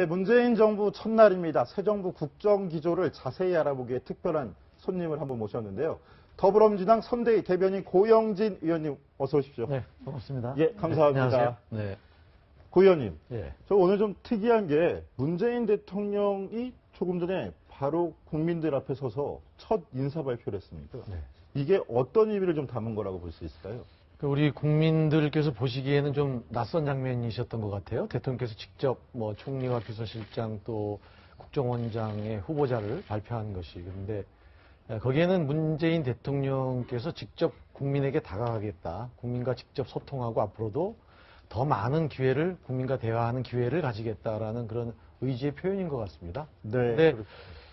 네, 문재인 정부 첫날입니다. 새 정부 국정 기조를 자세히 알아보기에 특별한 손님을 한번 모셨는데요. 더불어민주당 선대위 대변인 고영진 의원님 어서 오십시오. 네, 반갑습니다. 예, 감사합니다. 안녕하세요. 네. 고 의원님, 예. 저 오늘 좀 특이한 게 문재인 대통령이 조금 전에 바로 국민들 앞에 서서 첫 인사 발표를 했습니다. 네. 이게 어떤 의미를 좀 담은 거라고 볼 수 있을까요? 우리 국민들께서 보시기에는 좀 낯선 장면이셨던 것 같아요. 대통령께서 직접 뭐 총리와 비서실장 또 국정원장의 후보자를 발표한 것이. 그런데 거기에는 문재인 대통령께서 직접 국민에게 다가가겠다. 국민과 직접 소통하고 앞으로도 더 많은 기회를, 국민과 대화하는 기회를 가지겠다라는 그런 의지의 표현인 것 같습니다. 네. 근데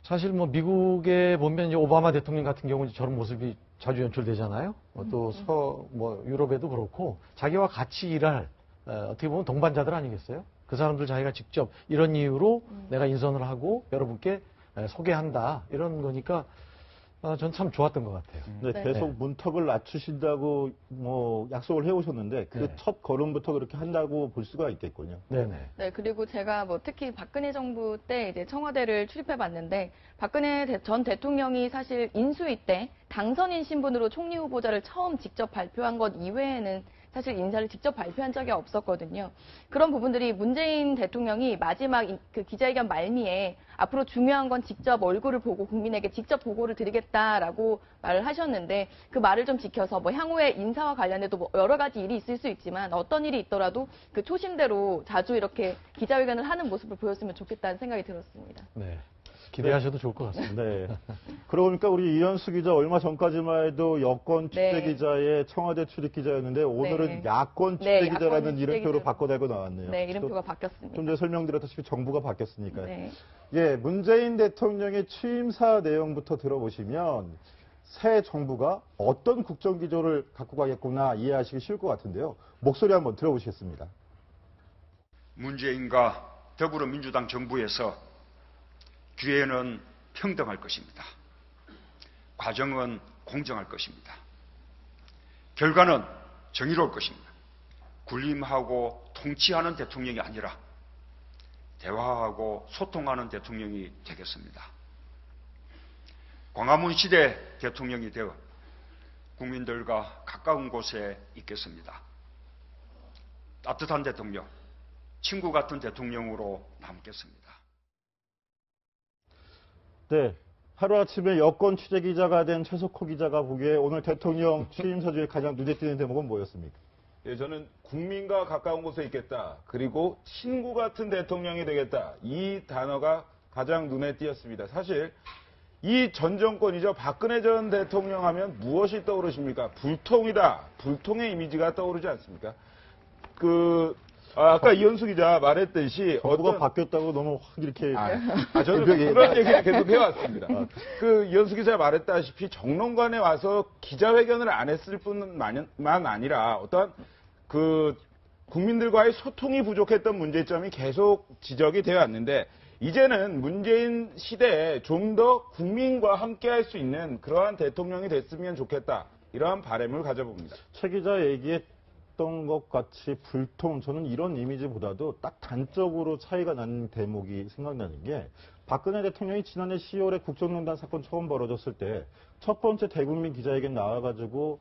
사실 뭐 미국에 보면 이제 오바마 대통령 같은 경우는 저런 모습이 자주 연출되잖아요. 또 유럽에도 그렇고 자기와 같이 일할 어떻게 보면 동반자들 아니겠어요? 그 사람들 자기가 직접 이런 이유로 내가 인선을 하고 여러분께 소개한다 이런 거니까 전 참 좋았던 것 같아요. 네, 네. 계속 문턱을 낮추신다고 뭐 약속을 해오셨는데 그 네. 첫 걸음부터 그렇게 한다고 볼 수가 있겠군요. 네네. 네, 그리고 제가 뭐 특히 박근혜 정부 때 이제 청와대를 출입해 봤는데 박근혜 전 대통령이 사실 인수위 때 당선인 신분으로 총리 후보자를 처음 직접 발표한 것 이외에는 사실 인사를 직접 발표한 적이 없었거든요. 그런 부분들이 문재인 대통령이 마지막 그 기자회견 말미에 앞으로 중요한 건 직접 얼굴을 보고 국민에게 직접 보고를 드리겠다라고 말을 하셨는데 그 말을 좀 지켜서 뭐 향후에 인사와 관련해도 뭐 여러 가지 일이 있을 수 있지만 어떤 일이 있더라도 그 초심대로 자주 이렇게 기자회견을 하는 모습을 보였으면 좋겠다는 생각이 들었습니다. 네. 기대하셔도 좋을 것 같습니다. 네. 그러고 보니까 우리 이현수 기자 얼마 전까지만 해도 여권 취재 네. 기자의 청와대 출입 기자였는데 오늘은 네. 야권 취재 네, 기자라는 야권 취재 이름표로 기자로. 바꿔달고 나왔네요. 네, 이름표가 바뀌었습니다. 좀 전에 설명드렸다시피 정부가 바뀌었으니까요. 네. 예, 문재인 대통령의 취임사 내용부터 들어보시면 새 정부가 어떤 국정 기조를 갖고 가겠구나 이해하시기 쉬울 것 같은데요. 목소리 한번 들어보시겠습니다. 문재인과 더불어민주당 정부에서 기회는 평등할 것입니다. 과정은 공정할 것입니다. 결과는 정의로울 것입니다. 군림하고 통치하는 대통령이 아니라 대화하고 소통하는 대통령이 되겠습니다. 광화문 시대 대통령이 되어 국민들과 가까운 곳에 있겠습니다. 따뜻한 대통령, 친구 같은 대통령으로 남겠습니다. 네. 하루아침에 여권 취재 기자가 된 최석호 기자가 보기에 오늘 대통령 취임사 중에 가장 눈에 띄는 대목은 뭐였습니까? 예, 저는 국민과 가까운 곳에 있겠다. 그리고 친구 같은 대통령이 되겠다. 이 단어가 가장 눈에 띄었습니다. 사실 이 전 정권이죠. 박근혜 전 대통령 하면 무엇이 떠오르십니까? 불통이다. 불통의 이미지가 떠오르지 않습니까? 아까 이현수 기자 말했듯이 정부가 바뀌었다고 너무 확 이렇게 저는 그런 얘기를 계속 해왔습니다. 이현수 기자 말했다시피 정론관에 와서 기자회견을 안 했을 뿐만 아니라 어떤 국민들과의 소통이 부족했던 문제점이 계속 지적이 되어 왔는데 이제는 문재인 시대에 좀 더 국민과 함께할 수 있는 그러한 대통령이 됐으면 좋겠다. 이러한 바람을 가져봅니다. 최 기자 얘기했던 것 같이 불통, 저는 이런 이미지보다도 딱 단적으로 차이가 나는 대목이 생각나는 게 박근혜 대통령이 지난해 10월에 국정농단 사건 처음 벌어졌을 때 첫 번째 대국민 기자회견 나와가지고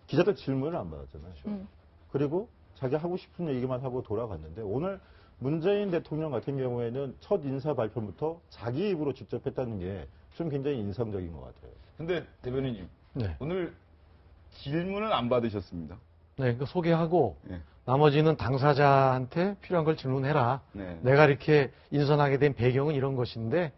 기자들 질문을 안 받았잖아요. 그리고 자기 하고 싶은 얘기만 하고 돌아갔는데 오늘 문재인 대통령 같은 경우에는 첫 인사 발표부터 자기 입으로 직접 했다는 게 좀 굉장히 인상적인 것 같아요. 근데 대변인님, 네. 오늘 질문을 안 받으셨습니다. 네, 그 소개하고 네. 나머지는 당사자한테 필요한 걸 질문해라. 네. 내가 이렇게 인선하게 된 배경은 이런 것인데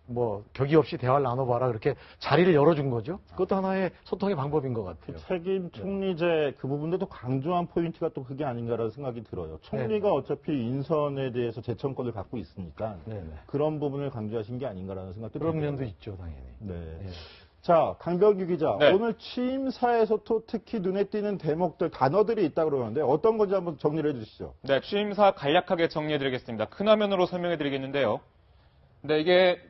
뭐 격의 없이 대화를 나눠봐라. 그렇게 자리를 열어준 거죠. 그것도 하나의 소통의 방법인 것 같아요. 책임 총리제 그 부분도 강조한 포인트가 또 그게 아닌가라는 생각이 들어요. 총리가 어차피 인선에 대해서 제청권을 갖고 있으니까 네네. 그런 부분을 강조하신 게 아닌가라는 생각도 그런 들어요. 면도 있죠, 당연히. 네. 네. 자, 강병규 기자. 네. 오늘 취임사에서 또 특히 눈에 띄는 대목들, 단어들이 있다고 그러는데 어떤 건지 한번 정리를 해 주시죠. 네, 취임사 간략하게 정리해드리겠습니다. 큰 화면으로 설명해드리겠는데요. 네, 이게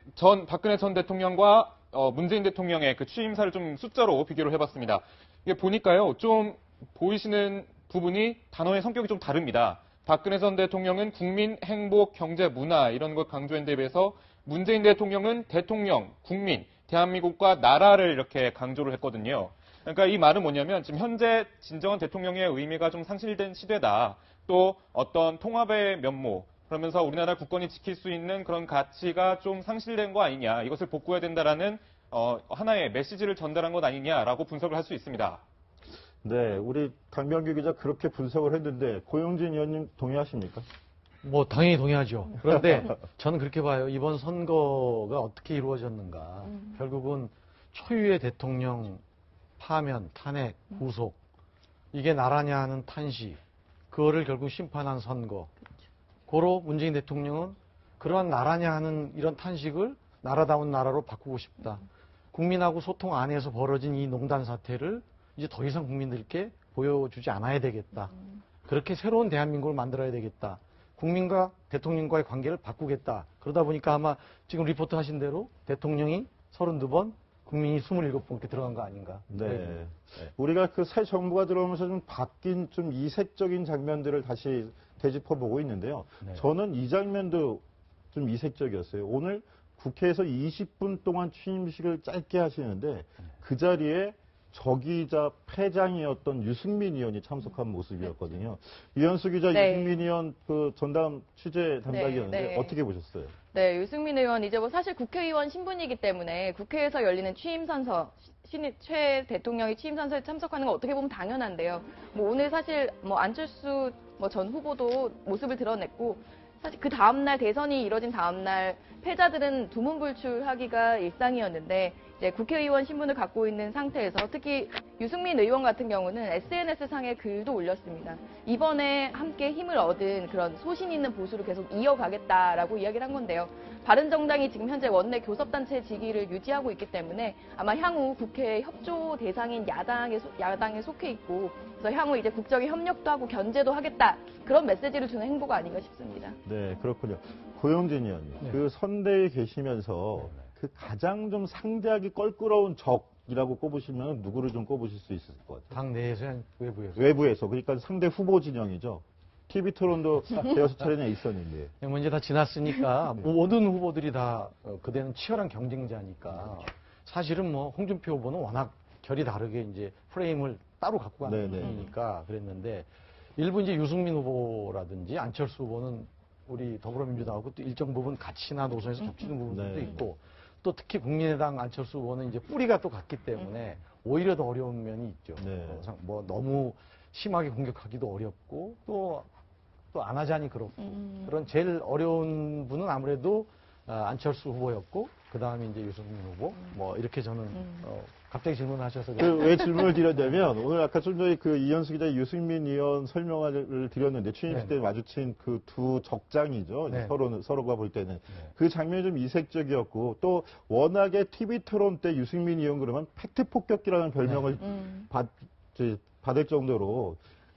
박근혜 전 대통령과 문재인 대통령의 그 취임사를 좀 숫자로 비교를 해봤습니다. 이게 보니까요, 좀 보이시는 부분이 단어의 성격이 좀 다릅니다. 박근혜 전 대통령은 국민, 행복, 경제, 문화 이런 걸 강조했는데 비해서 문재인 대통령은 대통령, 국민, 대한민국과 나라를 이렇게 강조를 했거든요. 그러니까 이 말은 뭐냐면 지금 현재 진정한 대통령의 의미가 좀 상실된 시대다. 또 어떤 통합의 면모, 그러면서 우리나라 국권이 지킬 수 있는 그런 가치가 좀 상실된 거 아니냐. 이것을 복구해야 된다라는 하나의 메시지를 전달한 것 아니냐라고 분석을 할 수 있습니다. 네, 우리 강병규 기자 그렇게 분석을 했는데 고용진 의원님 동의하십니까? 뭐 당연히 동의하죠. 그런데 저는 그렇게 봐요. 이번 선거가 어떻게 이루어졌는가. 결국은 초유의 대통령 파면, 탄핵, 구속 이게 나라냐 하는 탄식 그거를 결국 심판한 선거. 고로 문재인 대통령은 그러한 나라냐 하는 이런 탄식을 나라다운 나라로 바꾸고 싶다. 국민하고 소통 안에서 벌어진 이 농단 사태를 이제 더 이상 국민들께 보여주지 않아야 되겠다. 그렇게 새로운 대한민국을 만들어야 되겠다. 국민과 대통령과의 관계를 바꾸겠다. 그러다 보니까 아마 지금 리포트 하신 대로 대통령이 32번, 국민이 27번 이렇게 들어간 거 아닌가. 네. 우리가 그 새 정부가 들어오면서 좀 바뀐 좀 이색적인 장면들을 다시 되짚어보고 있는데요. 네. 저는 이 장면도 좀 이색적이었어요. 오늘 국회에서 20분 동안 취임식을 짧게 하시는데 그 자리에 적이자 패장이었던 유승민 의원이 참석한 모습이었거든요. 이현수 기자, 네. 유승민 의원 그 전담 취재 담당이었는데 네. 어떻게 보셨어요? 네, 유승민 의원 이제 뭐 사실 국회의원 신분이기 때문에 국회에서 열리는 취임선서, 최 대통령이 취임선서에 참석하는 건 어떻게 보면 당연한데요. 뭐 오늘 사실 뭐 안철수 전 후보도 모습을 드러냈고 사실 그 다음날 대선이 이뤄진 다음날 패자들은 두문불출하기가 일상이었는데 이제 국회의원 신분을 갖고 있는 상태에서 특히 유승민 의원 같은 경우는 SNS상에 글도 올렸습니다. 이번에 함께 힘을 얻은 그런 소신 있는 보수를 계속 이어가겠다라고 이야기를 한 건데요. 바른정당이 지금 현재 원내 교섭단체 직위를 유지하고 있기 때문에 아마 향후 국회 협조 대상인 야당에 속해 있고 그래서 향후 이제 국정에 협력도 하고 견제도 하겠다 그런 메시지를 주는 행보가 아닌가 싶습니다. 네, 그렇군요. 고용진 의원님, 네. 그 선대에 계시면서 그 가장 좀 상대하기 껄끄러운 적이라고 꼽으시면 누구를 좀 꼽으실 수 있을 것 같아요? 당 내에서 외부에서. 외부에서, 그러니까 상대 후보 진영이죠. TV 토론도 대여섯 차례나 있었는데. 뭐 이제 다 지났으니까 모든 후보들이 다 그대는 치열한 경쟁자니까 사실은 뭐 홍준표 후보는 워낙 결이 다르게 이제 프레임을 따로 갖고 가는 네네. 분이니까 그랬는데 일부 이제 유승민 후보라든지 안철수 후보는 우리 더불어민주당하고 또 일정 부분 가치나 노선에서 겹치는 부분들도 네. 있고 또 특히 국민의당 안철수 후보는 이제 뿌리가 또 같기 때문에 오히려 더 어려운 면이 있죠. 네. 뭐 너무 심하게 공격하기도 어렵고 또 안 하자니 그렇고 그런 제일 어려운 분은 아무래도 안철수 후보였고 그 다음에 이제 유승민 후보 뭐 이렇게 저는 갑자기 질문하셔서 왜 질문을 드렸냐면 오늘 아까 좀 전에 그 이현수 기자 유승민 의원 설명을 드렸는데 취임식 때 네. 마주친 그 두 적장이죠. 네. 서로가 볼 때는 그 장면이 좀 이색적이었고 또 워낙에 TV 토론 때 유승민 의원 그러면 팩트 폭격기라는 별명을 받을 정도로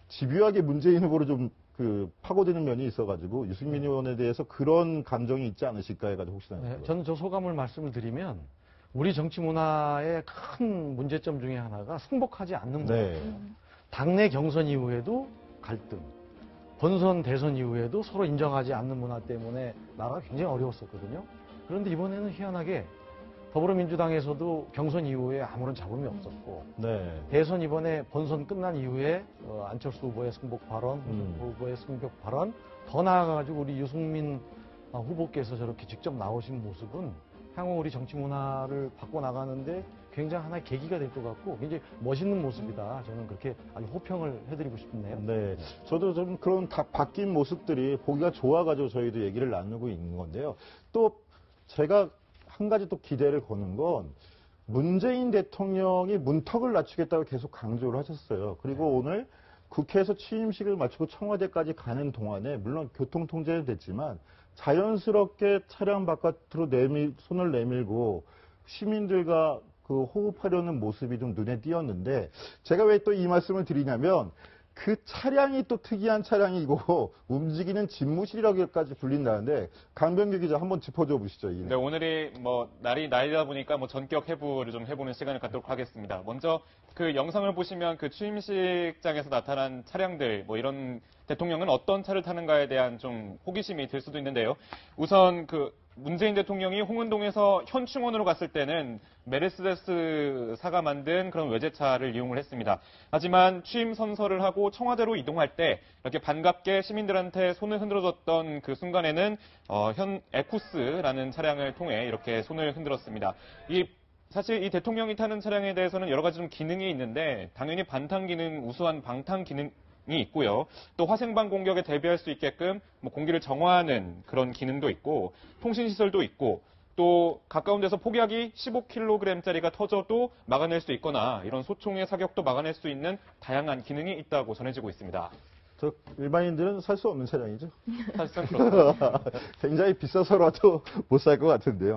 집요하게 문재인 후보를 좀 파고드는 면이 있어가지고 유승민 의원에 대해서 그런 감정이 있지 않으실까 해가지고 혹시나. 네, 저는 저 소감을 말씀을 드리면 우리 정치 문화의 큰 문제점 중에 하나가 승복하지 않는 문화. 네. 당내 경선 이후에도 갈등, 본선 대선 이후에도 서로 인정하지 않는 문화 때문에 나라가 굉장히 어려웠었거든요. 그런데 이번에는 희한하게 더불어민주당에서도 경선 이후에 아무런 잡음이 없었고 네. 대선 이번에 본선 끝난 이후에 안철수 후보의 승복 발언, 홍준표 후보의 승복 발언 더 나아가가지고 우리 유승민 후보께서 저렇게 직접 나오신 모습은 향후 우리 정치 문화를 바꿔나가는데 굉장히 하나의 계기가 될 것 같고 굉장히 멋있는 모습이다. 저는 그렇게 아주 호평을 해드리고 싶네요. 네. 저도 좀 그런 다 바뀐 모습들이 보기가 좋아가지고 저희도 얘기를 나누고 있는 건데요. 또 제가 한 가지 또 기대를 거는 건 문재인 대통령이 문턱을 낮추겠다고 계속 강조를 하셨어요. 그리고 오늘 국회에서 취임식을 마치고 청와대까지 가는 동안에 물론 교통통제는 됐지만 자연스럽게 차량 바깥으로 손을 내밀고 시민들과 그 호흡하려는 모습이 좀 눈에 띄었는데 제가 왜 또 이 말씀을 드리냐면 그 차량이 또 특이한 차량이고 움직이는 집무실이라고까지 불린다는데 강병규 기자 한번 짚어줘 보시죠. 네, 오늘이 뭐 날이다 보니까 뭐 전격 해부를 좀 해보는 시간을 갖도록 하겠습니다. 먼저 그 영상을 보시면 그 취임식장에서 나타난 차량들 뭐 이런 대통령은 어떤 차를 타는가에 대한 좀 호기심이 들 수도 있는데요. 우선 그 문재인 대통령이 홍은동에서 현충원으로 갔을 때는 메르세데스사가 만든 그런 외제차를 이용을 했습니다. 하지만 취임 선서를 하고 청와대로 이동할 때 이렇게 반갑게 시민들한테 손을 흔들어줬던 그 순간에는 현 에쿠스라는 차량을 통해 이렇게 손을 흔들었습니다. 사실 이 대통령이 타는 차량에 대해서는 여러 가지 좀 기능이 있는데 당연히 반탄 기능, 우수한 방탄 기능 이 있고요. 또 화생방 공격에 대비할 수 있게끔 뭐 공기를 정화하는 그런 기능도 있고 통신 시설도 있고 또 가까운 데서 폭약이 15kg짜리가 터져도 막아낼 수 있거나 이런 소총의 사격도 막아낼 수 있는 다양한 기능이 있다고 전해지고 있습니다. 저 일반인들은 살 수 없는 차량이죠. 사실상 그렇습니다. 굉장히 비싸서라도 못 살 것 같은데요.